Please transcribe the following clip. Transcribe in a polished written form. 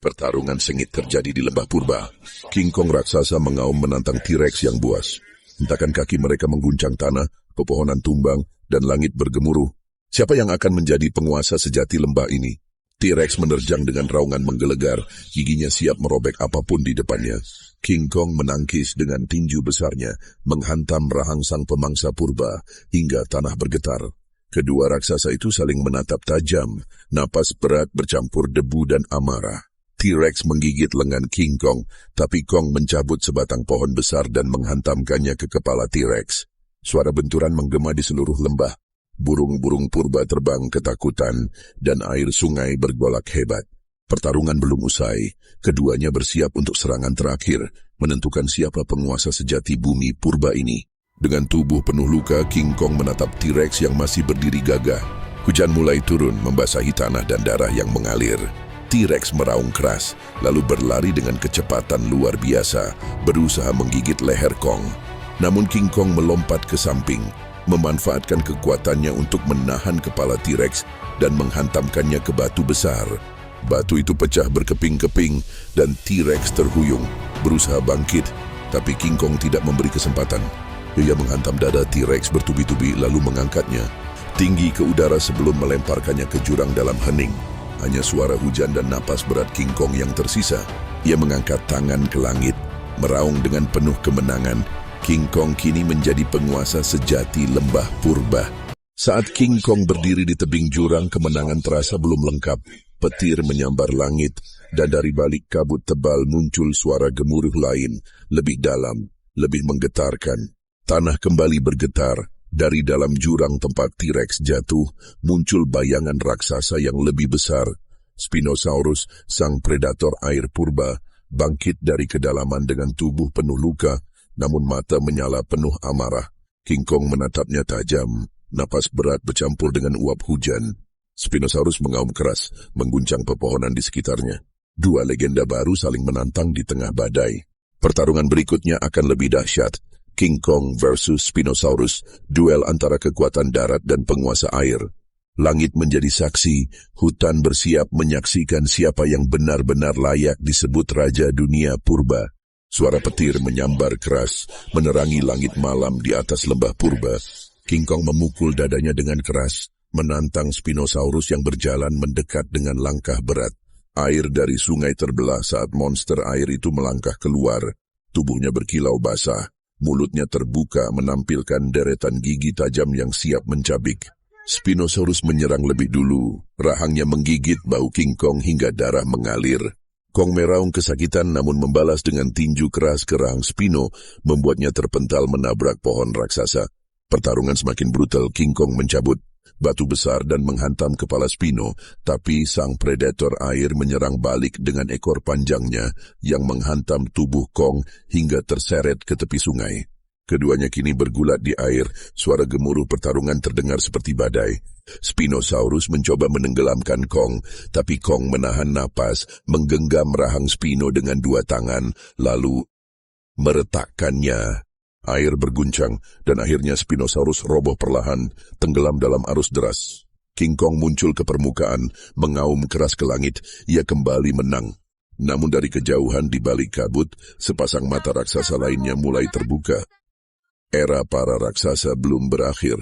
Pertarungan sengit terjadi di lembah purba. King Kong raksasa mengaum menantang T-Rex yang buas. Hentakan kaki mereka mengguncang tanah, pepohonan tumbang, dan langit bergemuruh. Siapa yang akan menjadi penguasa sejati lembah ini? T-Rex menerjang dengan raungan menggelegar, giginya siap merobek apapun di depannya. King Kong menangkis dengan tinju besarnya, menghantam rahang sang pemangsa purba, hingga tanah bergetar. Kedua raksasa itu saling menatap tajam, napas berat bercampur debu dan amarah. T-Rex menggigit lengan King Kong, tapi Kong mencabut sebatang pohon besar dan menghantamkannya ke kepala T-Rex. Suara benturan menggema di seluruh lembah. Burung-burung purba terbang ketakutan, dan air sungai bergolak hebat. Pertarungan belum usai, keduanya bersiap untuk serangan terakhir, menentukan siapa penguasa sejati bumi purba ini. Dengan tubuh penuh luka, King Kong menatap T-Rex yang masih berdiri gagah. Hujan mulai turun, membasahi tanah dan darah yang mengalir. T-Rex meraung keras, lalu berlari dengan kecepatan luar biasa, berusaha menggigit leher Kong. Namun King Kong melompat ke samping, memanfaatkan kekuatannya untuk menahan kepala T-Rex dan menghantamkannya ke batu besar. Batu itu pecah berkeping-keping dan T-Rex terhuyung, berusaha bangkit, tapi King Kong tidak memberi kesempatan. Ia menghantam dada T-Rex bertubi-tubi lalu mengangkatnya tinggi ke udara sebelum melemparkannya ke jurang dalam hening. Hanya suara hujan dan napas berat King Kong yang tersisa. Ia mengangkat tangan ke langit, meraung dengan penuh kemenangan. King Kong kini menjadi penguasa sejati lembah purba. Saat King Kong berdiri di tebing jurang, kemenangan terasa belum lengkap. Petir menyambar langit, dan dari balik kabut tebal muncul suara gemuruh lain, lebih dalam, lebih menggetarkan. Tanah kembali bergetar. Dari dalam jurang tempat T-Rex jatuh, muncul bayangan raksasa yang lebih besar. Spinosaurus, sang predator air purba, bangkit dari kedalaman dengan tubuh penuh luka, namun mata menyala penuh amarah. King Kong menatapnya tajam, napas berat bercampur dengan uap hujan. Spinosaurus mengaum keras, mengguncang pepohonan di sekitarnya. Dua legenda baru saling menantang di tengah badai. Pertarungan berikutnya akan lebih dahsyat. King Kong versus Spinosaurus, duel antara kekuatan darat dan penguasa air. Langit menjadi saksi, hutan bersiap menyaksikan siapa yang benar-benar layak disebut Raja Dunia Purba. Suara petir menyambar keras, menerangi langit malam di atas lembah purba. King Kong memukul dadanya dengan keras, menantang Spinosaurus yang berjalan mendekat dengan langkah berat. Air dari sungai terbelah saat monster air itu melangkah keluar. Tubuhnya berkilau basah, mulutnya terbuka menampilkan deretan gigi tajam yang siap mencabik. Spinosaurus menyerang lebih dulu, rahangnya menggigit bau King Kong hingga darah mengalir. Kong meraung kesakitan namun membalas dengan tinju keras ke rahang Spino, membuatnya terpental menabrak pohon raksasa. Pertarungan semakin brutal, King Kong mencabut batu besar dan menghantam kepala Spino, tapi sang predator air menyerang balik dengan ekor panjangnya yang menghantam tubuh Kong hingga terseret ke tepi sungai. Keduanya kini bergulat di air, suara gemuruh pertarungan terdengar seperti badai. Spinosaurus mencoba menenggelamkan Kong, tapi Kong menahan napas, menggenggam rahang Spino dengan dua tangan, lalu meretakkannya. Air berguncang, dan akhirnya Spinosaurus roboh perlahan, tenggelam dalam arus deras. King Kong muncul ke permukaan, mengaum keras ke langit, ia kembali menang. Namun dari kejauhan di balik kabut, sepasang mata raksasa lainnya mulai terbuka. Era para raksasa belum berakhir.